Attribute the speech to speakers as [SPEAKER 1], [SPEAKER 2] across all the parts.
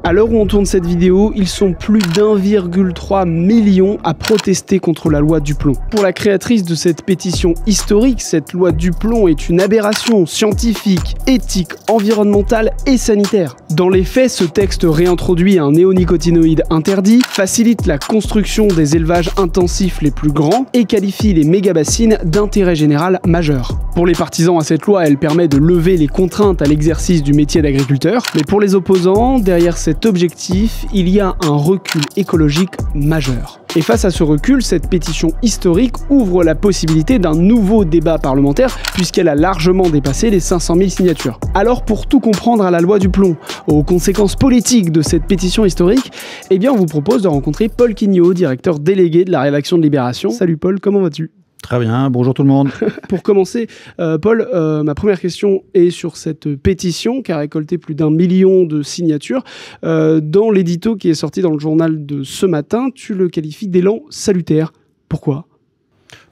[SPEAKER 1] À l'heure où on tourne cette vidéo, ils sont plus d'1,3 million à protester contre la loi Duplon. Pour la créatrice de cette pétition historique, cette loi Duplon est une aberration scientifique, éthique, environnementale et sanitaire. Dans les faits, ce texte réintroduit un néonicotinoïde interdit, facilite la construction des élevages intensifs les plus grands et qualifie les mégabassines d'intérêt général majeur. Pour les partisans à cette loi, elle permet de lever les contraintes à l'exercice du métier d'agriculteur, mais pour les opposants, derrière cet objectif, il y a un recul écologique majeur. Et face à ce recul, cette pétition historique ouvre la possibilité d'un nouveau débat parlementaire puisqu'elle a largement dépassé les 500 000 signatures. Alors pour tout comprendre à la loi Duplon, aux conséquences politiques de cette pétition historique, eh bien on vous propose de rencontrer Paul Quignot, directeur délégué de la rédaction de Libération. Salut Paul, comment vas-tu ?
[SPEAKER 2] Très bien, bonjour tout le monde.
[SPEAKER 1] Pour commencer, Paul, ma première question est sur cette pétition qui a récolté plus d'1 million de signatures. Dans l'édito qui est sorti dans le journal de ce matin, tu le qualifies d'élan salutaire. Pourquoi ?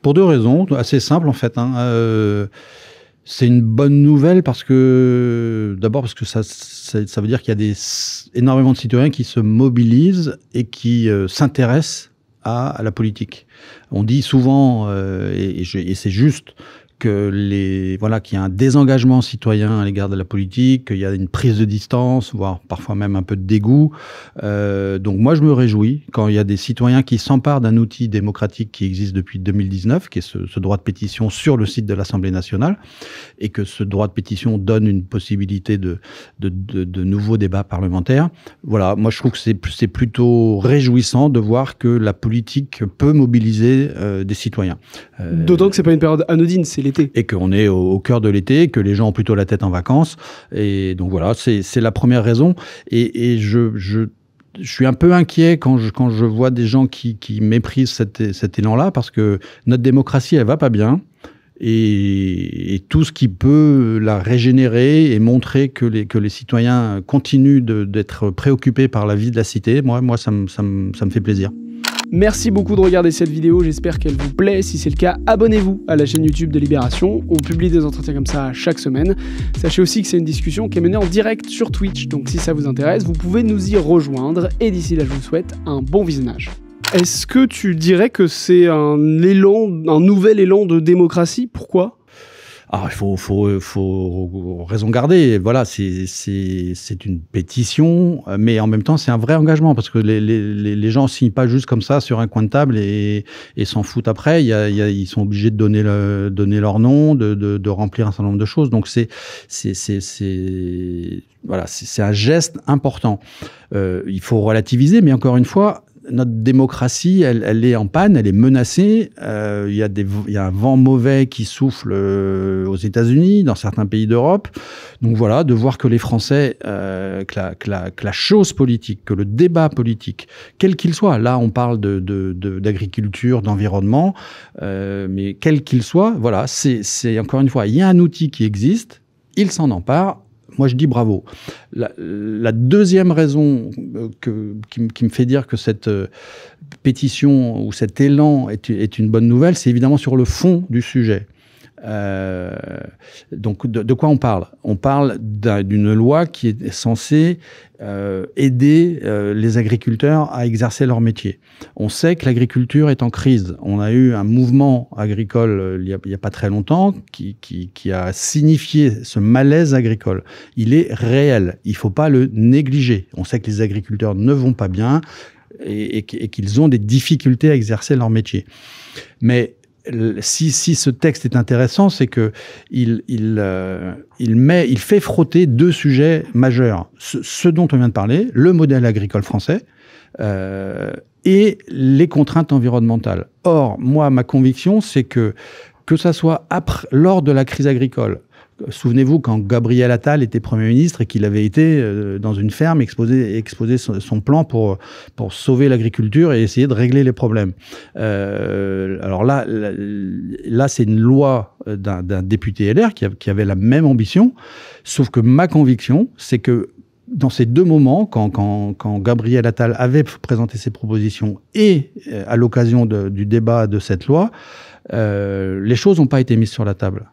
[SPEAKER 2] Pour deux raisons, assez simples en fait. C'est une bonne nouvelle parce que, d'abord parce que ça veut dire qu'il y a énormément de citoyens qui se mobilisent et qui s'intéressent à la politique. On dit souvent, et c'est juste, qu'il y a un désengagement citoyen à l'égard de la politique, qu'il y a une prise de distance, voire parfois même un peu de dégoût. Donc moi, je me réjouis quand il y a des citoyens qui s'emparent d'un outil démocratique qui existe depuis 2019, qui est ce droit de pétition sur le site de l'Assemblée nationale, et que ce droit de pétition donne une possibilité de nouveaux débats parlementaires. Voilà, moi je trouve que c'est plutôt réjouissant de voir que la politique peut mobiliser des citoyens.
[SPEAKER 1] D'autant que c'est pas une période anodine, c'est l'été.
[SPEAKER 2] Et qu'on est au cœur de l'été, que les gens ont plutôt la tête en vacances. Et donc voilà, c'est la première raison. Et je suis un peu inquiet quand je vois des gens qui méprisent cet élan-là, parce que notre démocratie, elle va pas bien. Et tout ce qui peut la régénérer et montrer que les citoyens continuent d'être préoccupés par la vie de la cité, moi ça me fait plaisir.
[SPEAKER 1] Merci beaucoup de regarder cette vidéo, j'espère qu'elle vous plaît. Si c'est le cas, abonnez-vous à la chaîne YouTube de Libération. On publie des entretiens comme ça chaque semaine. Sachez aussi que c'est une discussion qui est menée en direct sur Twitch, donc si ça vous intéresse, vous pouvez nous y rejoindre. Et d'ici là, je vous souhaite un bon visionnage. Est-ce que tu dirais que c'est un nouvel élan de démocratie ? Pourquoi ?
[SPEAKER 2] Alors, il faut raison garder. Voilà, c'est une pétition, mais en même temps, c'est un vrai engagement parce que les gens signent pas juste comme ça sur un coin de table et s'en foutent après. Ils sont obligés de donner leur nom, de remplir un certain nombre de choses. Donc, c'est un geste important. Il faut relativiser, mais encore une fois, notre démocratie, elle est en panne, elle est menacée. Il y a un vent mauvais qui souffle aux États-Unis, dans certains pays d'Europe. Donc voilà, de voir que les Français, que la chose politique, que le débat politique, quel qu'il soit, là on parle d'agriculture, d'environnement, mais quel qu'il soit, voilà, c'est encore une fois, il y a un outil qui existe, il s'en empare. Moi, je dis bravo. La deuxième raison qui me fait dire que cette pétition ou cet élan est une bonne nouvelle, c'est évidemment sur le fond du sujet. Donc, de quoi on parle ? On parle d'une loi qui est censée aider les agriculteurs à exercer leur métier. On sait que l'agriculture est en crise. On a eu un mouvement agricole il y a pas très longtemps qui a signifié ce malaise agricole. Il est réel. Il faut pas le négliger. On sait que les agriculteurs ne vont pas bien et qu'ils ont des difficultés à exercer leur métier. Mais si ce texte est intéressant, c'est que il fait frotter deux sujets majeurs. Ce dont on vient de parler, le modèle agricole français et les contraintes environnementales. Or, moi, ma conviction, c'est que ça soit lors de la crise agricole. Souvenez-vous quand Gabriel Attal était Premier ministre et qu'il avait été dans une ferme exposer son plan pour sauver l'agriculture et essayer de régler les problèmes. Alors là c'est une loi d'un député LR qui avait la même ambition, sauf que ma conviction, c'est que dans ces deux moments, quand Gabriel Attal avait présenté ses propositions et à l'occasion du débat de cette loi, les choses n'ont pas été mises sur la table.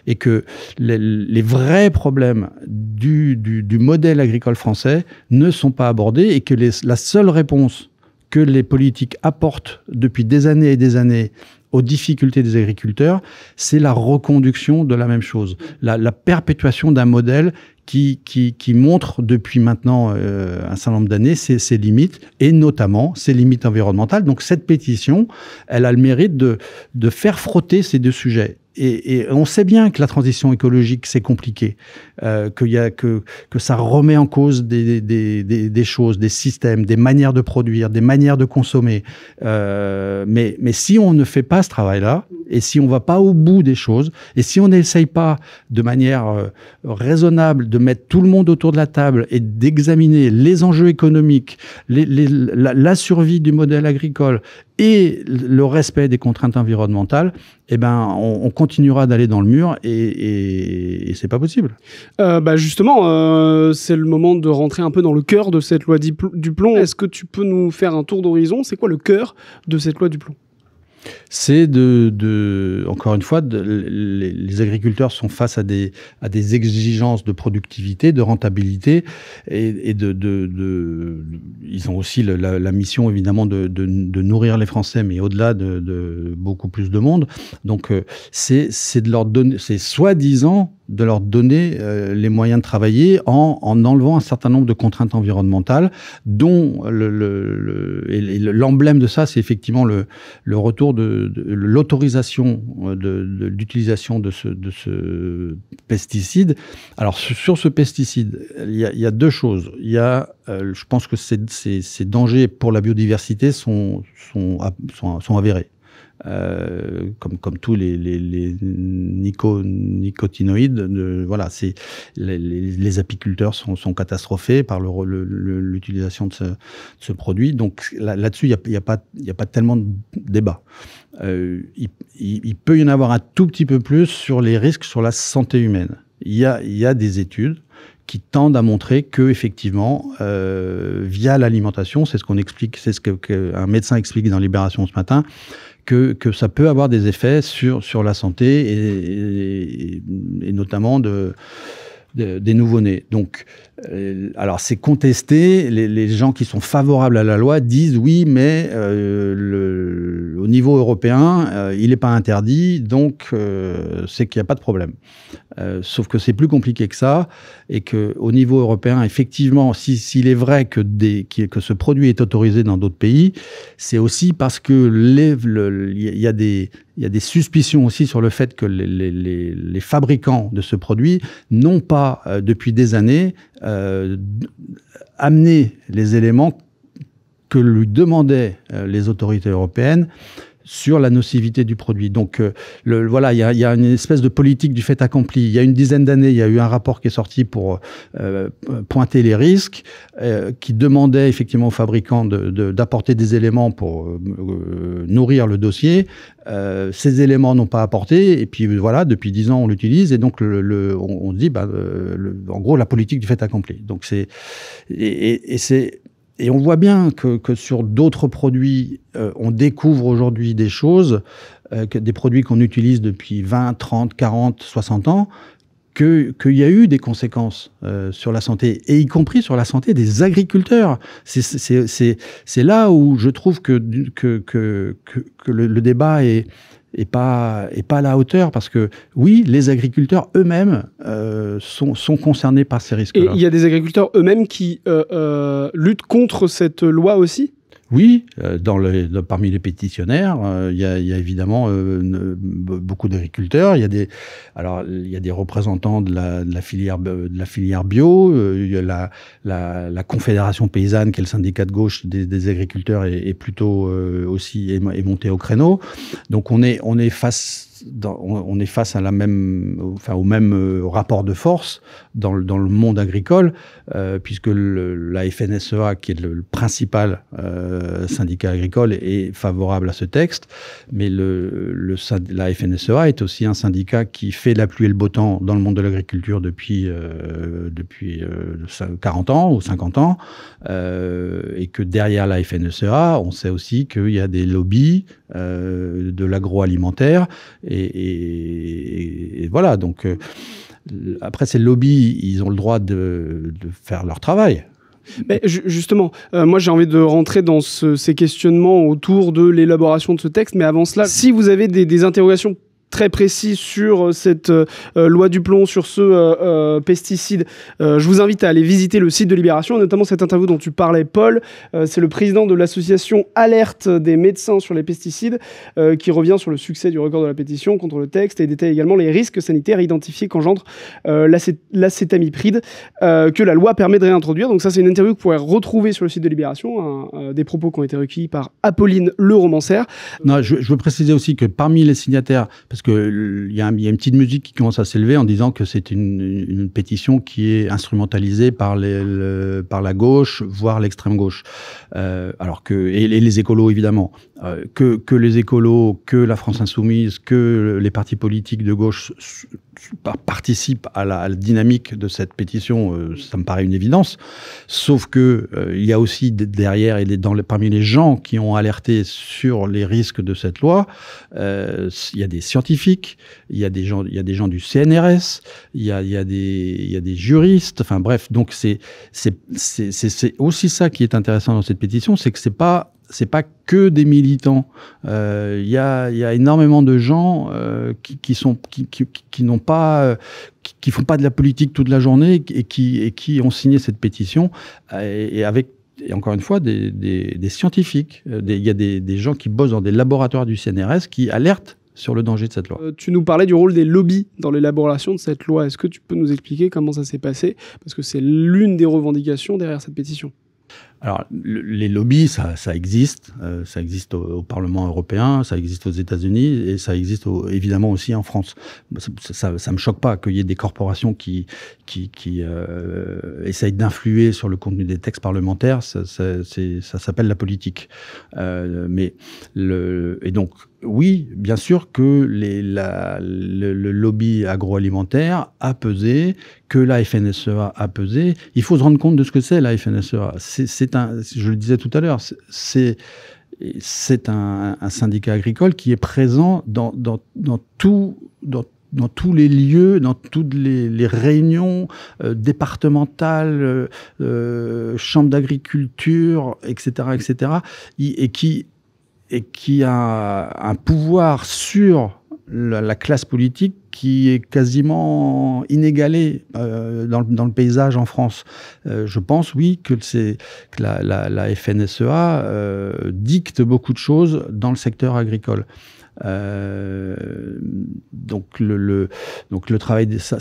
[SPEAKER 2] Et que les vrais problèmes du modèle agricole français ne sont pas abordés et que la seule réponse que les politiques apportent depuis des années et des années aux difficultés des agriculteurs, c'est la reconduction de la même chose, la perpétuation d'un modèle qui montre depuis maintenant un certain nombre d'années ses limites, et notamment ses limites environnementales. Donc cette pétition, elle a le mérite de faire frotter ces deux sujets. Et on sait bien que la transition écologique, c'est compliqué, que ça remet en cause des choses, des systèmes, des manières de produire, des manières de consommer. Mais si on ne fait pas ce travail-là, et si on ne va pas au bout des choses, et si on n'essaye pas de manière raisonnable de mettre tout le monde autour de la table et d'examiner les enjeux économiques, la survie du modèle agricole et le respect des contraintes environnementales, eh ben, on continuera d'aller dans le mur et c'est pas possible.
[SPEAKER 1] Justement, c'est le moment de rentrer un peu dans le cœur de cette loi du plomb. Est-ce que tu peux nous faire un tour d'horizon? C'est quoi le cœur de cette loi du plomb?
[SPEAKER 2] C'est encore une fois, les agriculteurs sont face à des exigences de productivité, de rentabilité, et ils ont aussi la mission évidemment de nourrir les Français, mais au-delà de beaucoup plus de monde. Donc c'est de leur donner, c'est soi-disant de leur donner les moyens de travailler en enlevant un certain nombre de contraintes environnementales, dont l'emblème de ça, c'est effectivement le retour de l'autorisation de l'utilisation de ce pesticide. Alors sur ce pesticide, il y a deux choses. Il y a, je pense que ces dangers pour la biodiversité sont avérés. Comme tous les nicotinoïdes, voilà, les apiculteurs sont catastrophés par l'utilisation de ce produit. Donc là-dessus, il y a pas tellement de débat. Il peut y en avoir un tout petit peu plus sur les risques sur la santé humaine. Il y a des études qui tendent à montrer que effectivement, via l'alimentation, c'est ce qu'on explique, c'est ce qu'un médecin explique dans Libération ce matin, que ça peut avoir des effets sur la santé et notamment des nouveau-nés. Donc, alors c'est contesté. Les gens qui sont favorables à la loi disent oui, mais au niveau européen, il n'est pas interdit, donc c'est qu'il n'y a pas de problème. Sauf que c'est plus compliqué que ça, et qu'au niveau européen, effectivement, s'il est vrai que ce produit est autorisé dans d'autres pays, c'est aussi parce que il y a des suspicions aussi sur le fait que les fabricants de ce produit n'ont pas, depuis des années, amené les éléments que lui demandaient les autorités européennes sur la nocivité du produit. Donc voilà, il y a une espèce de politique du fait accompli. Il y a une dizaine d'années, il y a eu un rapport qui est sorti pour pointer les risques, qui demandait effectivement aux fabricants d'apporter des éléments pour nourrir le dossier. Ces éléments n'ont pas apporté, et puis voilà, depuis 10 ans on l'utilise, et donc on dit en gros la politique du fait accompli. Donc et on voit bien que sur d'autres produits, on découvre aujourd'hui des choses, des produits qu'on utilise depuis 20, 30, 40, 60 ans, qu'il y a eu des conséquences sur la santé, et y compris sur la santé des agriculteurs. C'est là où je trouve que le débat est pas à la hauteur, parce que oui, les agriculteurs eux-mêmes sont concernés par ces risques-là.
[SPEAKER 1] Et il y a des agriculteurs eux-mêmes qui luttent contre cette loi aussi ?
[SPEAKER 2] Oui, parmi les pétitionnaires, il y a évidemment beaucoup d'agriculteurs. Il y a des représentants de la filière bio. Il y a la Confédération paysanne, qui est le syndicat de gauche des agriculteurs, est plutôt aussi est monté au créneau. Donc on est face on est face à au même rapport de force dans le monde agricole, puisque la FNSEA, qui est le principal syndicat agricole, est favorable à ce texte, mais la FNSEA est aussi un syndicat qui fait la pluie et le beau temps dans le monde de l'agriculture depuis 40 ans ou 50 ans, et que derrière la FNSEA, on sait aussi qu'il y a des lobbies de l'agroalimentaire, et voilà. Donc après, ces lobbies, ils ont le droit de faire leur travail.
[SPEAKER 1] Mais justement, moi j'ai envie de rentrer dans ces questionnements autour de l'élaboration de ce texte, mais avant cela, si vous avez des interrogations très précis sur cette loi du plomb, sur ce pesticide, je vous invite à aller visiter le site de Libération, notamment cette interview dont tu parlais, Paul. C'est le président de l'association Alerte des médecins sur les pesticides qui revient sur le succès du record de la pétition contre le texte et détaille également les risques sanitaires identifiés qu'engendre l'acétamipride que la loi permet de réintroduire. Donc ça, c'est une interview que vous pourrez retrouver sur le site de Libération, des propos qui ont été recueillis par Apolline Le Romancière.
[SPEAKER 2] Non, je veux préciser aussi que parmi les signataires, parce qu'il y a une petite musique qui commence à s'élever en disant que c'est une pétition qui est instrumentalisée par la gauche, voire l'extrême gauche. Et les écolos, évidemment. Que les écolos, que la France Insoumise, que les partis politiques de gauche participent à la dynamique de cette pétition, ça me paraît une évidence. Sauf que il y a aussi derrière, parmi les gens qui ont alerté sur les risques de cette loi, il y a des scientifiques, il y a des gens du CNRS, il y a des juristes. Enfin bref, donc c'est aussi ça qui est intéressant dans cette pétition, c'est que c'est pas que des militants. Il y a énormément de gens qui n'ont pas, qui font pas de la politique toute la journée et qui ont signé cette pétition et encore une fois des scientifiques. Il y a des gens qui bossent dans des laboratoires du CNRS qui alertent sur le danger de cette loi.
[SPEAKER 1] Tu nous parlais du rôle des lobbies dans l'élaboration de cette loi. Est-ce que tu peux nous expliquer comment ça s'est passé? Parce que c'est l'une des revendications derrière cette pétition.
[SPEAKER 2] Alors, les lobbies, ça existe. Ça existe au Parlement européen, ça existe aux États-Unis et ça existe évidemment aussi en France. Ça me choque pas qu'il y ait des corporations qui essayent d'influer sur le contenu des textes parlementaires. Ça s'appelle la politique. Et donc, oui, bien sûr que le lobby agroalimentaire a pesé, que la FNSEA a pesé. Il faut se rendre compte de ce que c'est la FNSEA. Je le disais tout à l'heure, c'est un syndicat agricole qui est présent dans tous les lieux, dans toutes les réunions départementales, chambres d'agriculture, etc., et qui a un pouvoir sur la classe politique qui est quasiment inégalé dans le paysage en France. Je pense, oui, que la FNSEA dicte beaucoup de choses dans le secteur agricole. Donc le travail ça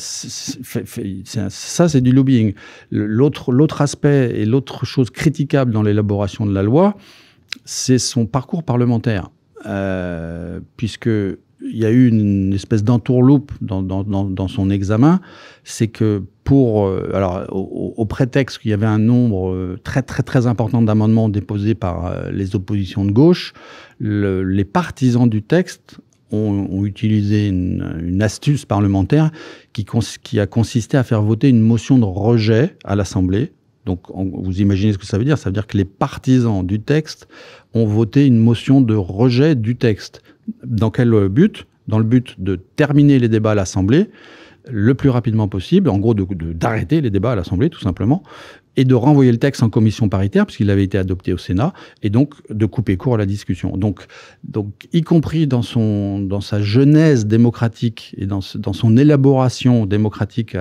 [SPEAKER 2] c'est du lobbying. L'autre aspect et l'autre chose critiquable dans l'élaboration de la loi, c'est son parcours parlementaire, puisque il y a eu une espèce d'entourloupe dans son examen. C'est que au prétexte qu'il y avait un nombre très très très important d'amendements déposés par les oppositions de gauche, les partisans du texte ont utilisé une astuce parlementaire qui a consisté à faire voter une motion de rejet à l'Assemblée. Donc, vous imaginez ce que ça veut dire? Ça veut dire que les partisans du texte ont voté une motion de rejet du texte. Dans quel but? Dans le but de terminer les débats à l'Assemblée le plus rapidement possible, en gros d'arrêter les débats à l'Assemblée tout simplement, et de renvoyer le texte en commission paritaire, puisqu'il avait été adopté au Sénat, et donc de couper court à la discussion. Donc y compris dans sa genèse démocratique et dans son élaboration démocratique, il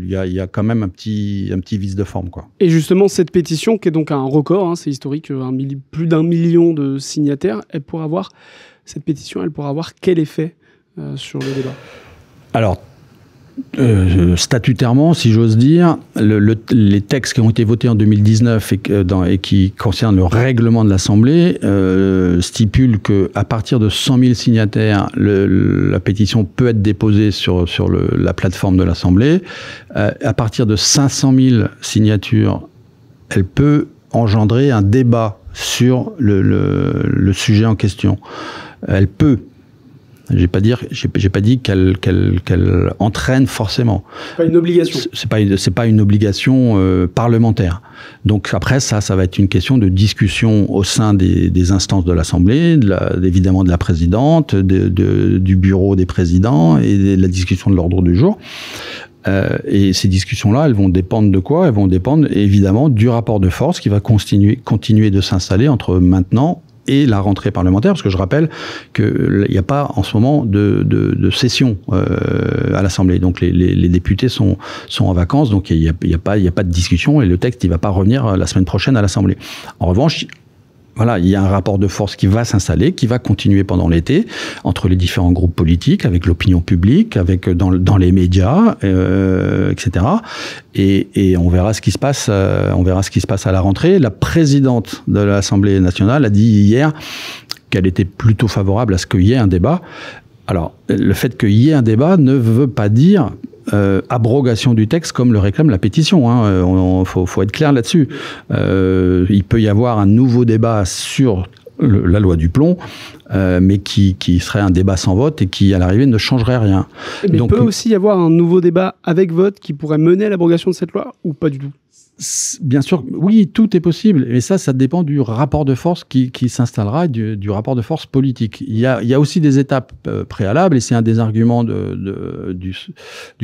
[SPEAKER 2] y a quand même un petit vice de forme, quoi.
[SPEAKER 1] Et justement, cette pétition, qui est donc un record, c'est historique, plus d'1 million de signataires, cette pétition, elle pourra avoir quel effet sur le débat?
[SPEAKER 2] Alors, Statutairement, si j'ose dire, les textes qui ont été votés en 2019 et qui concernent le règlement de l'Assemblée stipulent qu'à partir de 100 000 signataires, la pétition peut être déposée sur la plateforme de l'Assemblée. À partir de 500 000 signatures, elle peut engendrer un débat sur le sujet en question. Elle peut. J'ai pas dit qu'elle entraîne forcément.
[SPEAKER 1] C'est pas une obligation.
[SPEAKER 2] C'est pas une obligation parlementaire. Donc après ça va être une question de discussion au sein des instances de l'Assemblée, évidemment de la présidente, du bureau des présidents et de la discussion de l'ordre du jour. Et ces discussions-là, elles vont dépendre de quoi? Elles vont dépendre évidemment du rapport de force qui va continuer de s'installer entre maintenant et la rentrée parlementaire, parce que je rappelle qu'il n'y a pas en ce moment de session à l'Assemblée. Donc les députés sont en vacances, donc il n'y a pas de discussion et le texte il va pas revenir la semaine prochaine à l'Assemblée. En revanche, voilà, il y a un rapport de force qui va s'installer, qui va continuer pendant l'été, entre les différents groupes politiques, avec l'opinion publique, avec dans les médias, etc. Et on verra ce qui se passe. On verra ce qui se passe à la rentrée. La présidente de l'Assemblée nationale a dit hier qu'elle était plutôt favorable à ce qu'il y ait un débat. Alors, le fait qu'il y ait un débat ne veut pas dire abrogation du texte comme le réclame la pétition. Faut être clair là-dessus. Il peut y avoir un nouveau débat sur la loi du plomb, mais qui serait un débat sans vote et qui, à l'arrivée, ne changerait rien.
[SPEAKER 1] Mais il peut aussi y avoir un nouveau débat avec vote qui pourrait mener à l'abrogation de cette loi ou pas du tout?
[SPEAKER 2] Bien sûr, oui, tout est possible, mais ça dépend du rapport de force qui s'installera, du rapport de force politique. Il y a aussi des étapes préalables, et c'est un des arguments du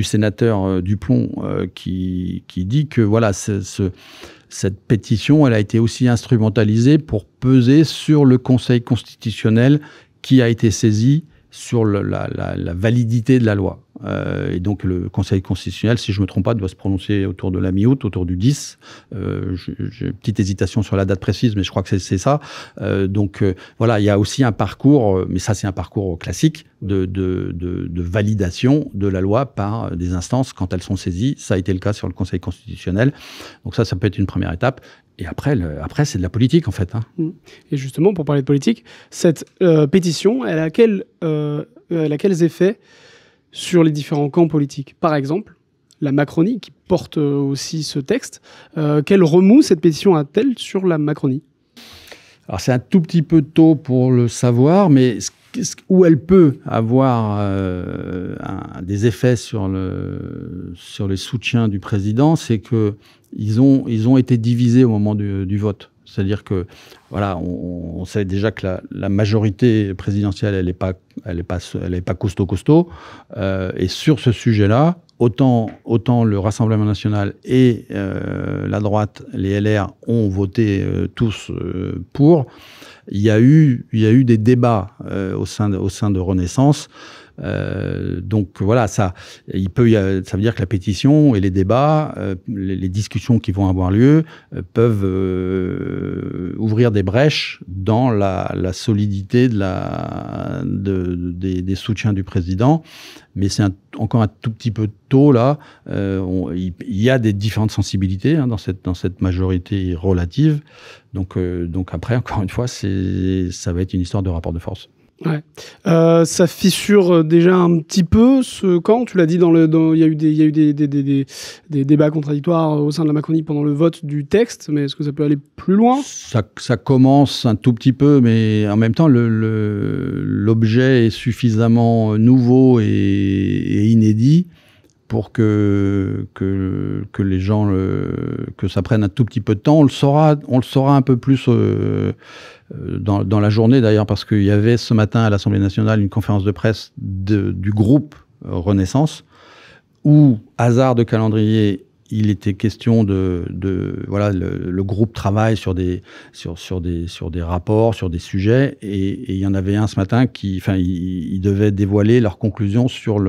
[SPEAKER 2] sénateur Duplon qui dit que voilà, cette pétition, elle a été aussi instrumentalisée pour peser sur le Conseil constitutionnel qui a été saisi sur la validité de la loi. Et donc le Conseil constitutionnel, si je ne me trompe pas, doit se prononcer autour de la mi-août, autour du 10. J'ai une petite hésitation sur la date précise, mais je crois que c'est ça. Donc voilà, il y a aussi un parcours, mais ça c'est un parcours classique de validation de la loi par des instances quand elles sont saisies. Ça a été le cas sur le Conseil constitutionnel. Donc ça peut être une première étape. Et après, c'est de la politique, en fait.
[SPEAKER 1] Et justement, pour parler de politique, cette pétition, elle a quels effets sur les différents camps politiques? Par exemple, la Macronie, qui porte aussi ce texte, quel remous cette pétition a-t-elle sur la Macronie?
[SPEAKER 2] Alors, c'est un tout petit peu tôt pour le savoir, mais où elle peut avoir des effets sur les soutiens du président, c'est que ils ont été divisés au moment du vote. C'est-à-dire que voilà, on sait déjà que la majorité présidentielle, elle est pas costaud. Et sur ce sujet-là, autant le Rassemblement national et la droite, les LR, ont voté tous pour. Il y a eu des débats au sein de Renaissance. Donc voilà, ça veut dire que la pétition et les débats, les discussions qui vont avoir lieu peuvent ouvrir des brèches dans la solidité des soutiens du président. Mais c'est encore un tout petit peu tôt là. Il y a des différentes sensibilités dans cette majorité relative. Donc après, encore une fois, ça va être une histoire de rapport de force.
[SPEAKER 1] Ouais. Ça fissure déjà un petit peu ce camp. Tu l'as dit, il y a eu des débats contradictoires au sein de la Macronie pendant le vote du texte, mais est-ce que ça peut aller plus loin?
[SPEAKER 2] Ça commence un tout petit peu, mais en même temps, l'objet est suffisamment nouveau et inédit pour que les gens que ça prenne un tout petit peu de temps. On le saura un peu plus dans la journée d'ailleurs, parce qu'il y avait ce matin à l'Assemblée nationale une conférence de presse du groupe Renaissance où, hasard de calendrier, il était question voilà, le groupe travaille sur des rapports, sur des sujets, et il y en avait un ce matin il devait dévoiler leurs conclusions sur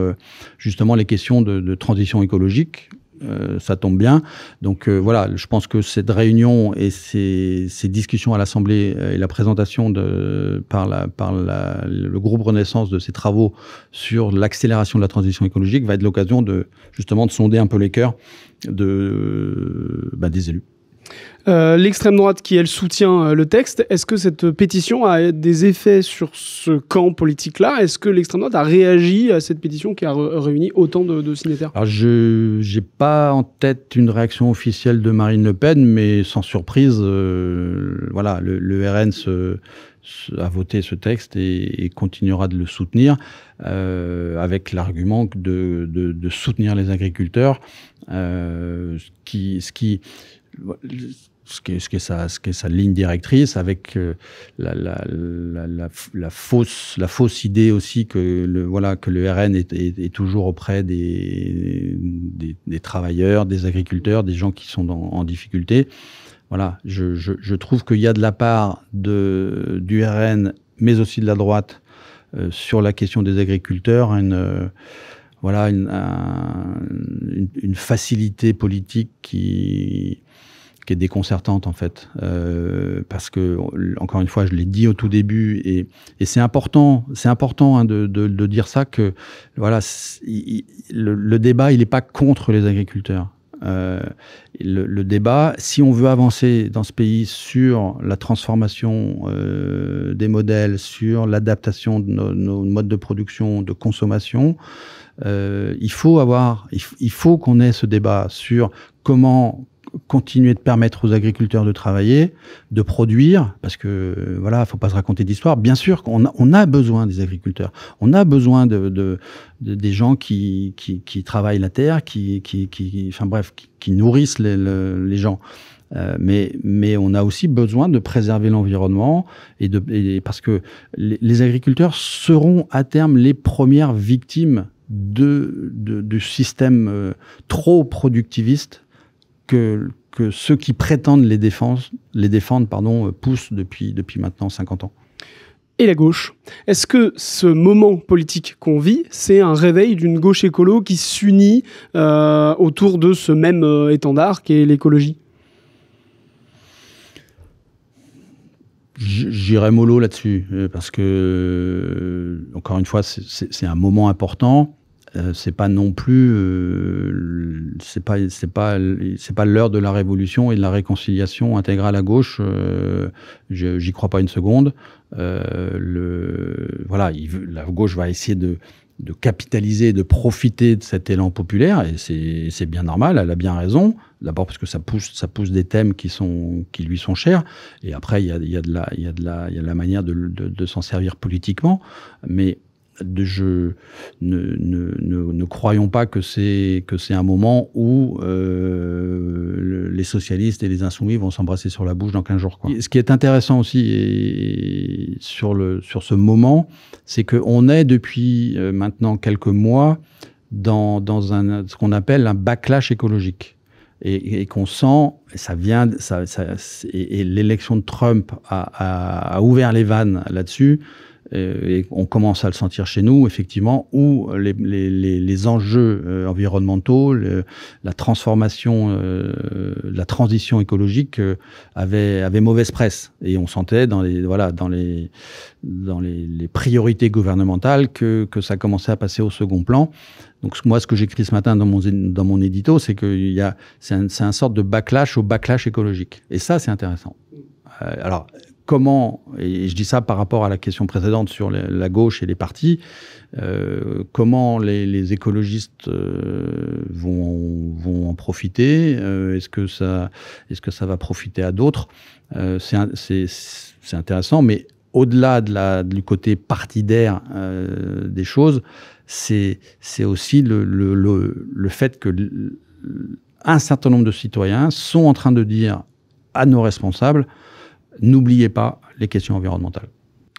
[SPEAKER 2] justement les questions de transition écologique, ça tombe bien. Donc voilà, je pense que cette réunion et ces discussions à l'Assemblée et la présentation par le groupe Renaissance de ses travaux sur l'accélération de la transition écologique va être l'occasion justement de sonder un peu les cœurs des élus.
[SPEAKER 1] L'extrême droite qui, elle, soutient le texte, est-ce que cette pétition a des effets sur ce camp politique-là? Est-ce que l'extrême droite a réagi à cette pétition qui a réuni autant de signataires?
[SPEAKER 2] Alors, je n'ai pas en tête une réaction officielle de Marine Le Pen, mais sans surprise, voilà, le RN a voté ce texte et continuera de le soutenir avec l'argument de soutenir les agriculteurs, ce qui est sa ligne directrice, avec la fausse idée aussi que le RN est toujours auprès des travailleurs, des agriculteurs, des gens qui sont en difficulté. Voilà, je trouve qu'il y a de la part du RN, mais aussi de la droite, sur la question des agriculteurs, une facilité politique qui est déconcertante en fait, parce que, encore une fois, je l'ai dit au tout début, et c'est important de dire ça, que voilà, le débat, il n'est pas contre les agriculteurs. Le débat, si on veut avancer dans ce pays sur la transformation des modèles, sur l'adaptation de nos modes de production, de consommation, il faut qu'on ait ce débat sur comment continuer de permettre aux agriculteurs de travailler, de produire, parce que voilà, faut pas se raconter d'histoire. Bien sûr qu'on a besoin des agriculteurs, on a besoin des gens qui travaillent la terre, qui nourrissent les gens. Mais on a aussi besoin de préserver l'environnement parce que les agriculteurs seront à terme les premières victimes du système trop productiviste que ceux qui prétendent les défendre poussent depuis maintenant 50 ans.
[SPEAKER 1] Et la gauche. Est-ce que ce moment politique qu'on vit, c'est un réveil d'une gauche écolo qui s'unit autour de ce même étendard qu'est l'écologie?
[SPEAKER 2] J'irais mollo là-dessus, parce que, encore une fois, c'est un moment important. C'est pas non plus, c'est pas l'heure de la révolution et de la réconciliation intégrale à gauche. J'y crois pas une seconde. La gauche va essayer de capitaliser, de profiter de cet élan populaire, et c'est bien normal. Elle a bien raison. D'abord parce que ça pousse des thèmes qui lui sont chers, et après il y a de la manière de s'en servir politiquement, mais ne croyons pas que c'est un moment où les socialistes et les insoumis vont s'embrasser sur la bouche dans 15 jours, quoi. Ce qui est intéressant aussi sur ce moment, c'est qu'on est depuis maintenant quelques mois dans ce qu'on appelle un backlash écologique. Et qu'on sent, et l'élection de Trump a ouvert les vannes là-dessus. Et on commence à le sentir chez nous, effectivement, où les enjeux environnementaux, la transformation, la transition écologique avaient mauvaise presse. Et on sentait dans les priorités gouvernementales que ça commençait à passer au second plan. Donc moi, ce que j'écris ce matin dans mon édito, c'est c'est un sorte de backlash au backlash écologique. Et ça, c'est intéressant. Alors, comment, et je dis ça par rapport à la question précédente sur la gauche et les partis, comment les écologistes vont en profiter, est-ce que ça va profiter à d'autres, c'est intéressant, mais au-delà du côté partidaire des choses, c'est aussi le fait que un certain nombre de citoyens sont en train de dire à nos responsables: n'oubliez pas les questions environnementales.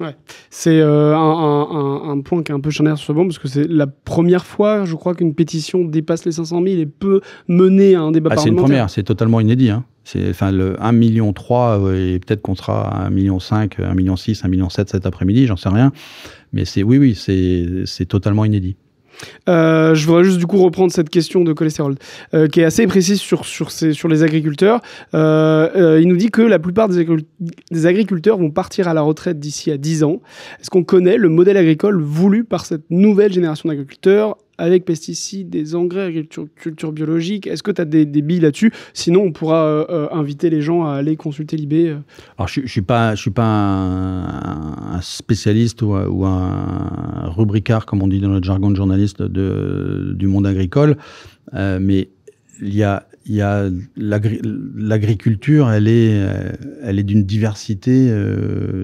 [SPEAKER 1] Ouais. C'est un point qui est un peu charnière sur ce moment, parce que c'est la première fois, je crois, qu'une pétition dépasse les 500 000 et peut mener à un débat parlementaire.
[SPEAKER 2] C'est une première, c'est totalement inédit. Hein. Le 1,3 million, et peut-être qu'on sera à 1,5 million, 1,6 million, 1,7 million cet après-midi, j'en sais rien. Mais c'est totalement inédit.
[SPEAKER 1] Je voudrais juste du coup reprendre cette question de cholestérol, qui est assez précise sur les agriculteurs. Il nous dit que la plupart des agriculteurs vont partir à la retraite d'ici à 10 ans. Est-ce qu'on connaît le modèle agricole voulu par cette nouvelle génération d'agriculteurs avec pesticides, des engrais, agriculture biologique? Est-ce que tu as des billes là-dessus? Sinon, on pourra inviter les gens à aller consulter l'IB.
[SPEAKER 2] Alors, je suis pas un spécialiste ou un rubricard, comme on dit dans notre jargon de journaliste, du monde agricole, mais il y a l'agriculture, elle est d'une diversité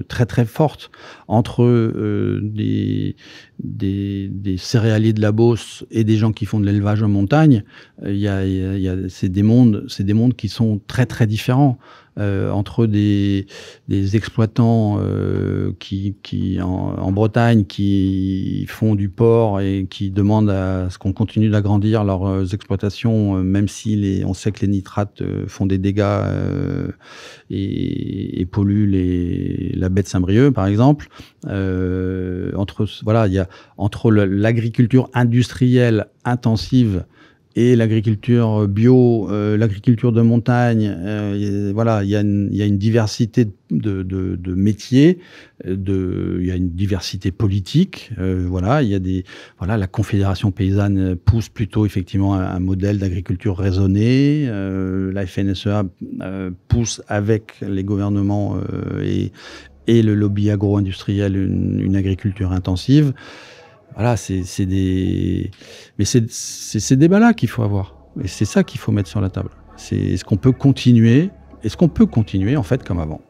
[SPEAKER 2] très très forte entre des céréaliers de la Beauce et des gens qui font de l'élevage en montagne. C'est des mondes qui sont très très différents. Entre des exploitants qui en Bretagne qui font du porc et qui demandent à ce qu'on continue d'agrandir leurs exploitations, même si on sait que les nitrates font des dégâts et polluent la baie de Saint-Brieuc, par exemple. Entre l'agriculture industrielle intensive et l'agriculture bio, l'agriculture de montagne, il y a une diversité de métiers, il y a une diversité politique, la Confédération paysanne pousse plutôt effectivement un modèle d'agriculture raisonnée, la FNSEA pousse avec les gouvernements et le lobby agro-industriel une agriculture intensive. Voilà, c'est ces débats-là qu'il faut avoir. Et c'est ça qu'il faut mettre sur la table. Est-ce qu'on peut continuer en fait comme avant?